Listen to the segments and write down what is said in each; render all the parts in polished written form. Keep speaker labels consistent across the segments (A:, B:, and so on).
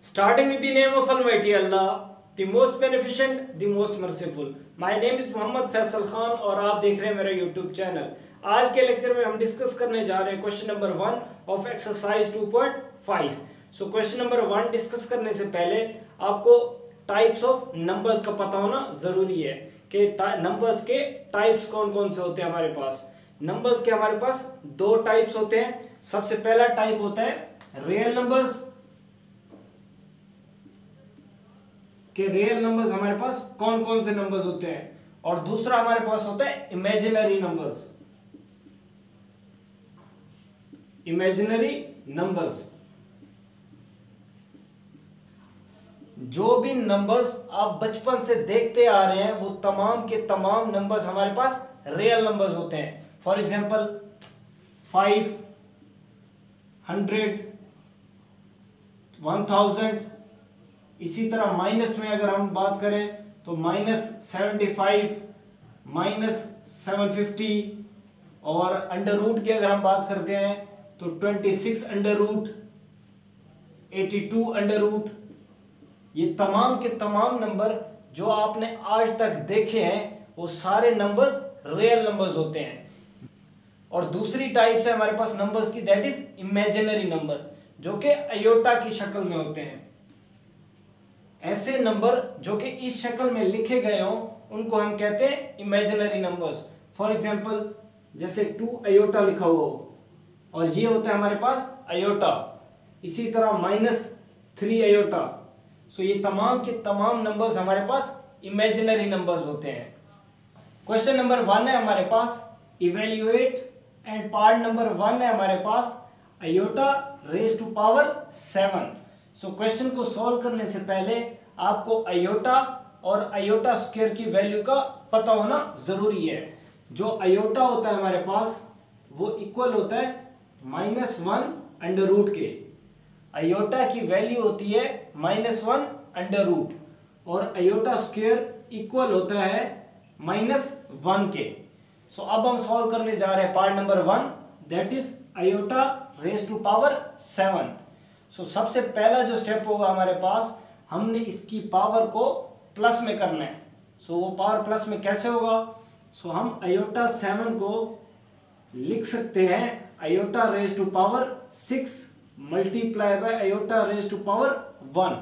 A: Starting with the name of Almighty Allah, the most beneficent, the most merciful. My name is Mohammad Faisal Khan और आप देख रहे हैं मेरा YouTube चैनल। आज के लेक्चर में हम डिस्कस करने जा रहे हैं question number 1 of exercise 2.5। So question number 1 discuss करने से पहले आपको टाइप्स ऑफ नंबर्स का पता होना जरूरी है कि नंबर्स के टाइप्स कौन कौन से होते हैं हमारे पास। नंबर्स के हमारे पास दो टाइप्स होते हैं। सबसे पहला टाइप होता है रियल नंबर्स, कि रियल नंबर्स हमारे पास कौन कौन से नंबर्स होते हैं, और दूसरा हमारे पास होता है इमेजिनरी नंबर्स। इमेजिनरी नंबर्स, जो भी नंबर्स आप बचपन से देखते आ रहे हैं वो तमाम के तमाम नंबर्स हमारे पास रियल नंबर्स होते हैं। For example 5, 100, 1000। इसी तरह माइनस में अगर हम बात करें तो -75, -750, और अंडर रूट की अगर हम बात करते हैं तो 26 अंडर रूट, 82 अंडर रूट। ये तमाम के तमाम नंबर जो आपने आज तक देखे हैं वो सारे नंबर्स रियल नंबर्स होते हैं। और दूसरी टाइप है हमारे पास नंबर्स की, दैट इज इमेजिनरी नंबर, जो कि अयोटा की शक्ल में होते हैं। ऐसे नंबर जो कि इस शक्ल में लिखे गए हों उनको हम कहते हैं इमेजिनरी नंबर्स। फॉर एग्जांपल जैसे 2 अयोटा लिखा हुआ हो और ये होता है हमारे पास अयोटा। इसी तरह -3 अयोटा। सो ये तमाम के तमाम नंबर्स हमारे पास इमेजिनरी नंबर्स होते हैं। क्वेश्चन नंबर 1 है हमारे पास इवेल्युएट, एंड पार्ट नंबर 1 है हमारे पास iota raise to power 7। So question को सॉल्व करने से पहले आपको अयोटा और अयोटा स्क्वायर की वैल्यू का पता होना जरूरी है। जो अयोटा होता है हमारे पास वो इक्वल होता है -1 अंडर रूट के। अयोटा की वैल्यू होती है -1 अंडर रूट, और अयोटा स्क्वायर इक्वल होता है -1 के। सो अब हम सॉल्व करने जा रहे हैं part number 1, that is iota raise to power 7। So सबसे पहला जो स्टेप होगा हमारे पास, हमने इसकी पावर को प्लस में करना है। सो वो पावर प्लस में कैसे होगा? सो हम अयोटा 7 को लिख सकते हैं iota raise to power 6 multiply by iota raise to power 1।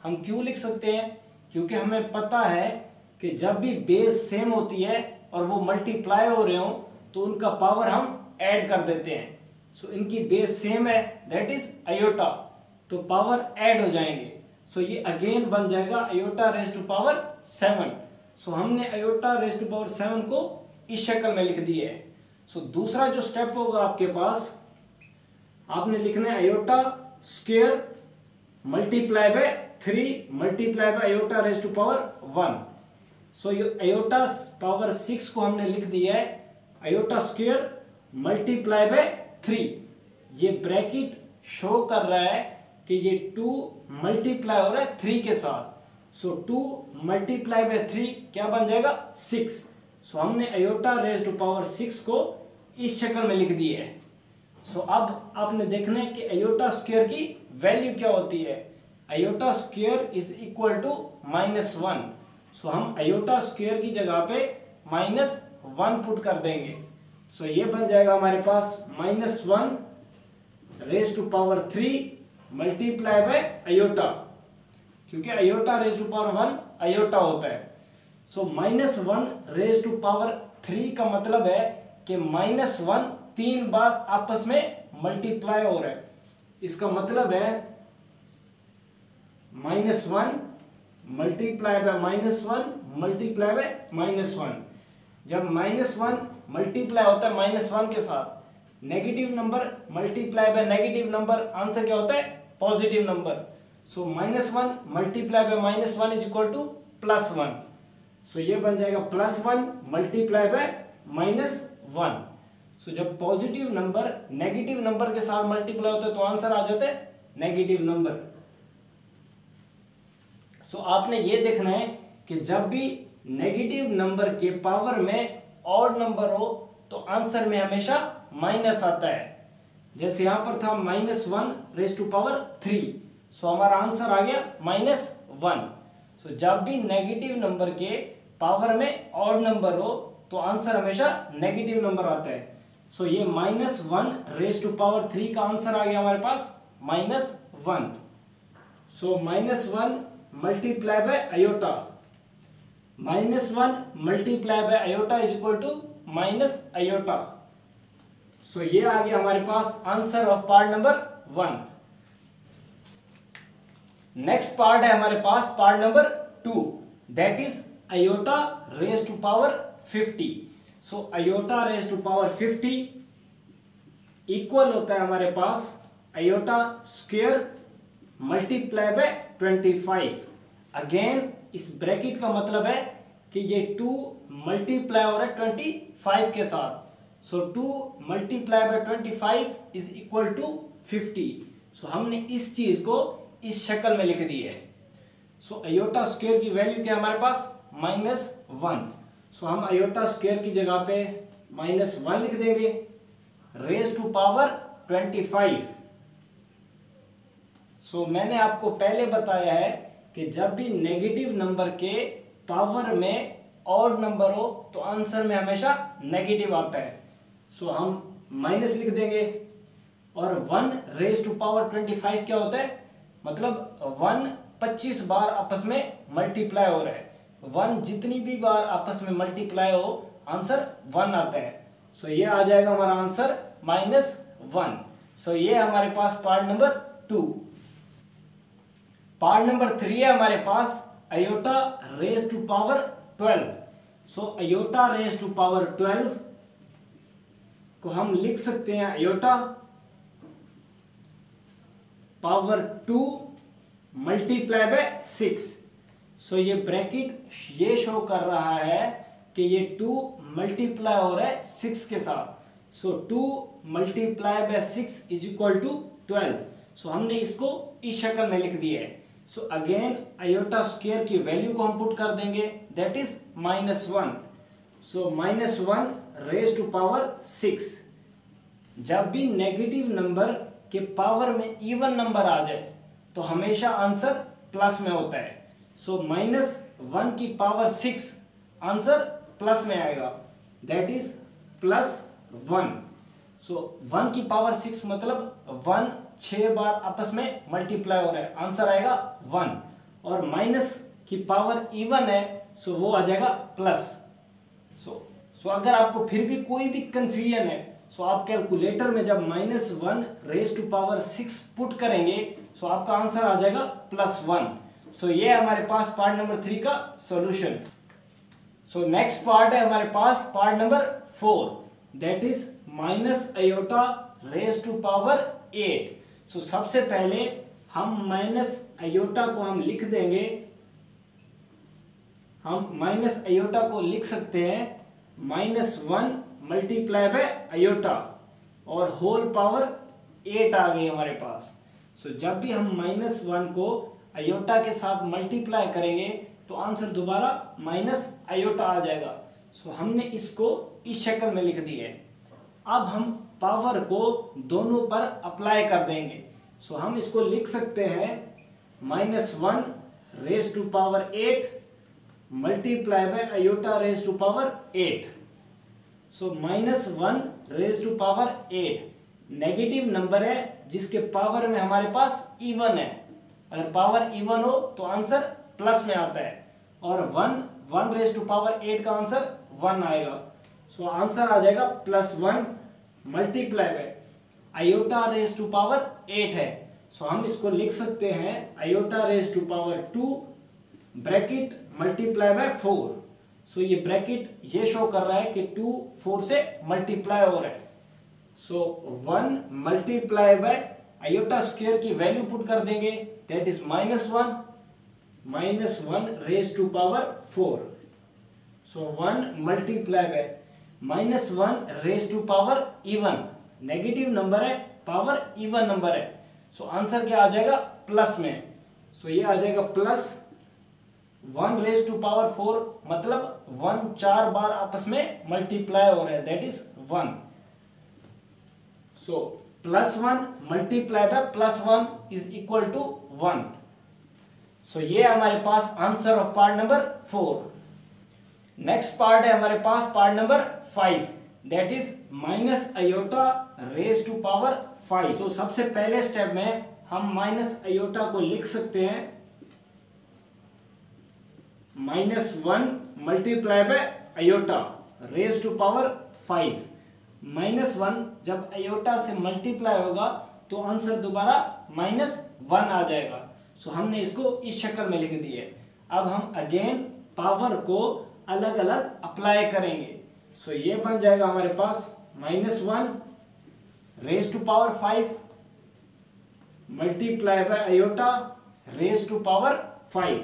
A: हम क्यों लिख सकते हैं? क्योंकि हमें पता है कि जब भी बेस सेम होती है और वो मल्टीप्लाई हो रहे हो तो उनका पावर हम ऐड कर देते हैं। सो इनकी बेस सेम है, दैट इज अयोटा, तो पावर ऐड हो जाएंगे। सो ये अगेन बन जाएगा अयोटा रेज टू पावर 7। सो हमने अयोटा रेज टू पावर 7 को इस शक्ल में लिख दिया है। सो दूसरा जो स्टेप होगा आपके पास, आपने लिखना है iota square multiply by 3 multiply by iota raise to power 1। So ये अयोटा पावर 6 को हमने लिख दिया है अयोटा स्क्वायर मल्टीप्लाई बाय 3। ये ब्रैकेट शो कर रहा है कि ये 2 मल्टीप्लाई हो रहा है 3 के साथ। सो 2 मल्टीप्लाई बाय 3 क्या बन जाएगा? 6। सो हमने अयोटा रेज टू पावर 6 को इस शक्ल में लिख दी है। सो अब आपने देखना है कि अयोटा स्क्वायर की वैल्यू क्या होती है। Iota square is equal to -1। So हम अयोटा स्क्वायर की जगह पे -1 पुट कर देंगे। सो ये बन जाएगा हमारे पास -1 raise to power 3 multiply by iota, क्योंकि iota raise to power 1 iota होता है। सो -1 रेज टू पावर 3 का मतलब है कि -1 3 बार आपस में मल्टीप्लाई हो रहा है। इसका मतलब है -1 मल्टीप्लाई बाय -1 मल्टीप्लाई बाय -1। जब -1 मल्टीप्लाई होता है -1 के साथ, negative number multiply by negative number, answer क्या होता है? Positive number. So -1 multiply by -1 is equal to +1। So ये बन जाएगा +1 मल्टीप्लाई बाय -1। सो जब पॉजिटिव नंबर नेगेटिव नंबर के साथ मल्टीप्लाई होता है तो आंसर आ जाता है नेगेटिव नंबर। सो आपने ये देखना है कि जब भी नेगेटिव नंबर के पावर में ऑड नंबर हो तो आंसर में हमेशा माइनस आता है। जैसे यहां पर था -1 रेज टू पावर 3। सो हमारा आंसर आ गया -1। सो जब भी नेगेटिव नंबर के पावर में ऑड नंबर हो तो आंसर हमेशा नेगेटिव नंबर आता है। सो ये -1 का आंसर आ गया हमारे पास -1। So -1 multiply by iota, -1 multiply by iota is equal to minus iota. So ये आ गया हमारे पास answer of part number 1। Next part है हमारे पास part number 2, that is iota raise to power 50। So iota raise to power 50 इक्वल होता है हमारे पास iota square multiply by 25। Again इस ब्रैकेट का मतलब है कि ये 2 मल्टीप्लाई हो रहा है 25 के साथ। So 2 multiply by 25 is equal to 50। So हमने इस चीज को इस शक्ल में लिख दी है। सो आयोटा स्क्वायर की वैल्यू क्या है हमारे पास -1। सो हम आयोटा स्क्वायर की जगह पे -1 लिख देंगे रेज टू पावर 25। सो मैंने आपको पहले बताया है कि जब भी नेगेटिव नंबर के पावर में ऑड नंबर हो तो आंसर में हमेशा नेगेटिव आता है। सो हम माइनस लिख देंगे और 1 रेज टू पावर 25 क्या होता है, मतलब 1 25 बार आपस में मल्टीप्लाई हो रहा है। 1 जितनी भी बार आपस में मल्टीप्लाई हो आंसर 1 आता है। सो ये आ जाएगा हमारा आंसर -1। सो ये हमारे पास पार्ट नंबर 2। पार्ट नंबर 3 है हमारे पास iota raise to power 12। So iota raise to power 12 को हम लिख सकते हैं iota power 2 multiply by 6। So ये ब्रैकेट ये शो कर रहा है कि ये 2 मल्टीप्लाई हो रहा है 6 के साथ। So 2 multiply by 6 is equal to 12। So हमने इसको इस शक्ल में लिख दिया है। सो अगेन आयोटा स्क्वायर की वैल्यू को हम पुट कर देंगे, that is -1। So -1 raise to power 6। जब भी नेगेटिव नंबर के पावर में इवन नंबर आ जाए तो हमेशा आंसर प्लस में होता है। सो -1 की पावर 6 आंसर प्लस में आएगा, दैट इज +1। सो 1 की पावर 6 मतलब 1 6 बार आपस में मल्टीप्लाई हो रहा है, आंसर आएगा 1। और माइनस की पावर इवन है सो वो आ जाएगा प्लस। सो अगर आपको फिर भी कोई भी कंफ्यूजन है सो आप कैलकुलेटर में जब -1 रेज टू पावर 6 पुट करेंगे सो आपका आंसर आ जाएगा +1। सो ये है हमारे पास पार्ट नंबर 3 का सॉल्यूशन। सो नेक्स्ट पार्ट है हमारे पास part number 4, that is minus iota raise to power 8। So सबसे पहले हम माइनस आयोटा को हम लिख देंगे, हम माइनस आयोटा को लिख सकते हैं -1 मल्टीप्लाई बाय आयोटा और होल पावर 8 आ गई हमारे पास। सो जब भी हम -1 को आयोटा के साथ मल्टीप्लाई करेंगे तो आंसर दोबारा माइनस आयोटा आ जाएगा। सो हमने इसको इस शक्ल में लिख दी है। अब हम पावर को दोनों पर अप्लाई कर देंगे। सो हम इसको लिख सकते हैं -1 raise to power 8 multiply by iota raise to power 8। So -1 raise to power 8 negative number है जिसके पावर में हमारे पास इवन है। अगर पावर इवन हो तो आंसर प्लस में आता है और 1 रेज टू पावर 8 का आंसर 1 आएगा। सो आंसर आ जाएगा +1 multiply by iota raise to power 8 है। सो हम इसको लिख सकते हैं iota raise to power 2 bracket multiply by 4। So ये ब्रैकेट ये शो कर रहा है कि 2 4 से मल्टीप्लाई हो रहा है। So 1 multiply by iota square की वैल्यू पुट कर देंगे, that is -1 raise to power 4। So 1 multiply by -1 raise to power even, negative number है पावर इवन नंबर है। सो आंसर क्या आ जाएगा प्लस में। सो ये आ जाएगा +1 रेज टू पावर 4 मतलब 1 4 बार आपस में मल्टीप्लाई हो रहा है, that is 1। So +1 multiply by +1 is equal to 1। So ये हमारे पास answer of part number 4। Next part है हमारे पास part number 5, that is minus iota raise to power 5। तो सबसे पहले स्टेप में हम माइनस आयोटा को लिख सकते हैं -1 multiply by iota raise to power 5। -1 जब आयोटा से मल्टीप्लाई होगा तो आंसर दोबारा -1 आ जाएगा। सो हमने इसको इस शक्ल में लिख दिया है। अब हम अगेन पावर को अलग अलग अप्लाई करेंगे। सो ये बन जाएगा हमारे पास -1 raise to power 5 multiply by iota raise to power 5।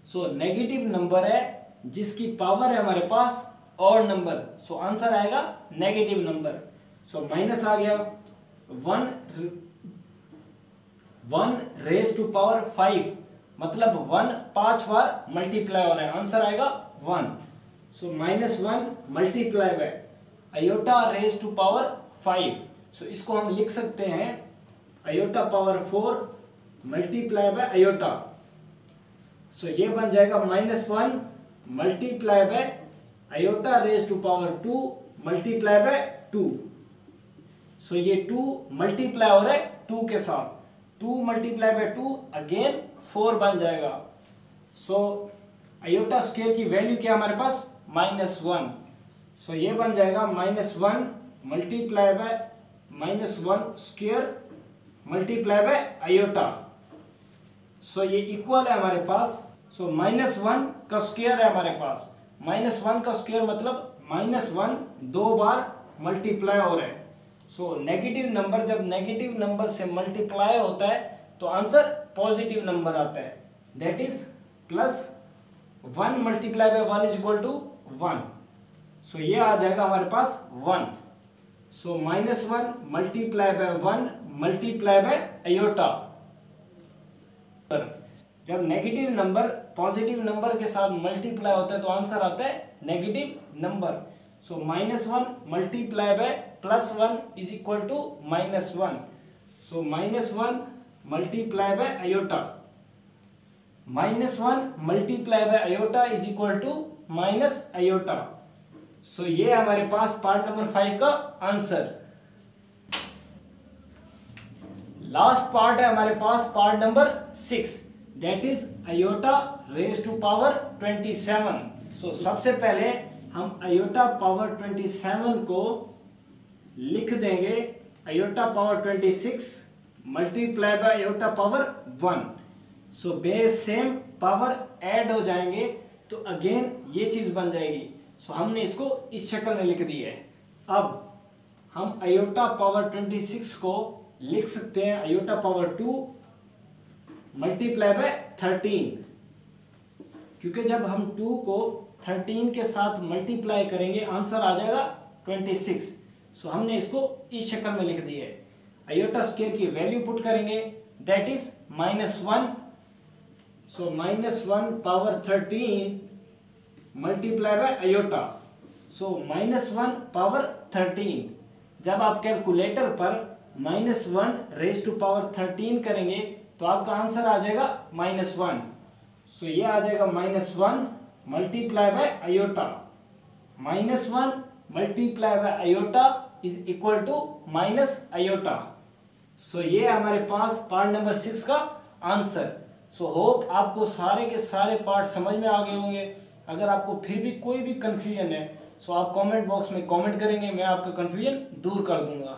A: So negative number है जिसकी पावर है हमारे पास और नंबर, सो आंसर आएगा नेगेटिव नंबर। सो माइनस आ गया 1 रेज टू पावर 5 मतलब 1 5 बार मल्टीप्लाई हो रहा है, आंसर आएगा 1। So -1 multiply by iota raise to power 5। So इसको हम लिख सकते हैं iota power 4 multiply by iota. So ये बन जाएगा -1 multiply by iota raise to power 2 multiply by 2। So ये 2 मल्टीप्लाई हो रहा है 2 के साथ, 2 मल्टीप्लाई बाय 2 अगेन 4 बन जाएगा। सो आयोटा स्क्वायर की वैल्यू क्या हमारे पास -1। सो ये बन जाएगा -1 multiply by -1 square multiply by iota. So ये इक्वल है हमारे पास। सो -1 का स्क्वायर है हमारे पास, -1 का स्क्वायर मतलब -1 2 बार मल्टीप्लाई हो रहा है। सो नेगेटिव नंबर जब नेगेटिव नंबर से मल्टीप्लाई होता है तो आंसर पॉजिटिव नंबर आता है, that is +1 multiply by 1 is equal to 1। So ये आ जाएगा हमारे पास 1। So -1 multiply by 1 multiply by iota. जब नेगेटिव नंबर पॉजिटिव नंबर के साथ मल्टीप्लाई होता है तो आंसर आता है negative number. So -1 multiply by +1 is equal to -1। So -1 multiply by iota, -1 multiply by iota is equal to minus iota. So ये हमारे पास पार्ट नंबर 5 का आंसर। लास्ट पार्ट है हमारे पास part number 6, that is iota raise to power 27। So सबसे पहले हम आयोटा पावर 27 को लिख देंगे iota power 26 multiply by iota power 1। So base same power add हो जाएंगे तो अगेन ये चीज बन जाएगी। सो हमने इसको इस शक्ल में लिख दी है। अब हम आयोटा पावर 26 को लिख सकते हैं आयोटा पावर 2 मल्टीप्लाई बाय 13, क्योंकि जब हम 2 को 13 के साथ मल्टीप्लाई करेंगे आंसर आ जाएगा 26। सो हमने इसको इस शक्ल में लिख दिया है। आयोटा स्क्वायर की वैल्यू पुट करेंगे that is -1। So -1 power 13 multiply by iota. So -1 power 13 जब आप कैलकुलेटर पर -1 रेज टू पावर 13 करेंगे तो आपका आंसर आ जाएगा -1। सो ये आ जाएगा -1 multiply by iota, -1 multiply by iota is equal to minus iota. So ये हमारे पास पार्ट नंबर 6 का आंसर। सो होप आपको सारे के सारे पार्ट समझ में आ गए होंगे। अगर आपको फिर भी कोई भी कंफ्यूजन है सो आप कमेंट बॉक्स में कमेंट करेंगे, मैं आपका कंफ्यूजन दूर कर दूंगा।